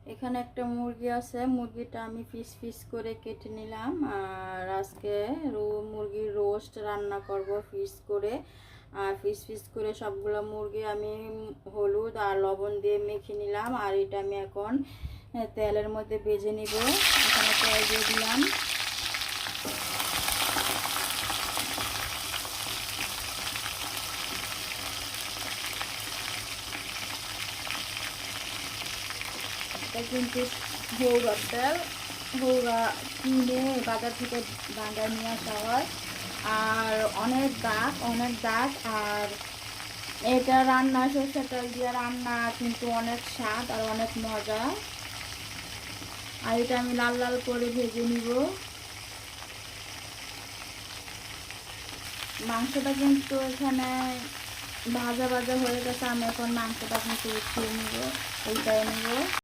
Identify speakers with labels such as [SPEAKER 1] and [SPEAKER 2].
[SPEAKER 1] এখানে একটা মুরগি আছে, মুরগিটা আমি পিস পিস করে কেটে নিলাম। আর আজকে মুরগির রোস্ট রান্না করব পিস করে। আর পিস পিস করে সবগুলো মুরগি আমি হলুদ আর লবণ দিয়ে মেখে নিলাম। আর এটা আমি এখন তেলের মধ্যে ভেজে নিব। এখানে তেল দিয়ে দিলাম। এটা কিন্তু হৌরা তেল, হৌরা কিনে বাজার থেকে বাজার নিয়ে আসা হয়। আর অনেক দাগ। আর এটা রান্না সরষের তেল দিয়ে রান্না কিন্তু অনেক স্বাদ আর অনেক মজা। আর এটা আমি লাল লাল করে ভেজে নিব। মাংসটা কিন্তু এখানে ভাজা ভাজা হয়ে গেছে। আমি এখন মাংসটা কিন্তু উঠিয়ে নিব, উল্টায় নিব।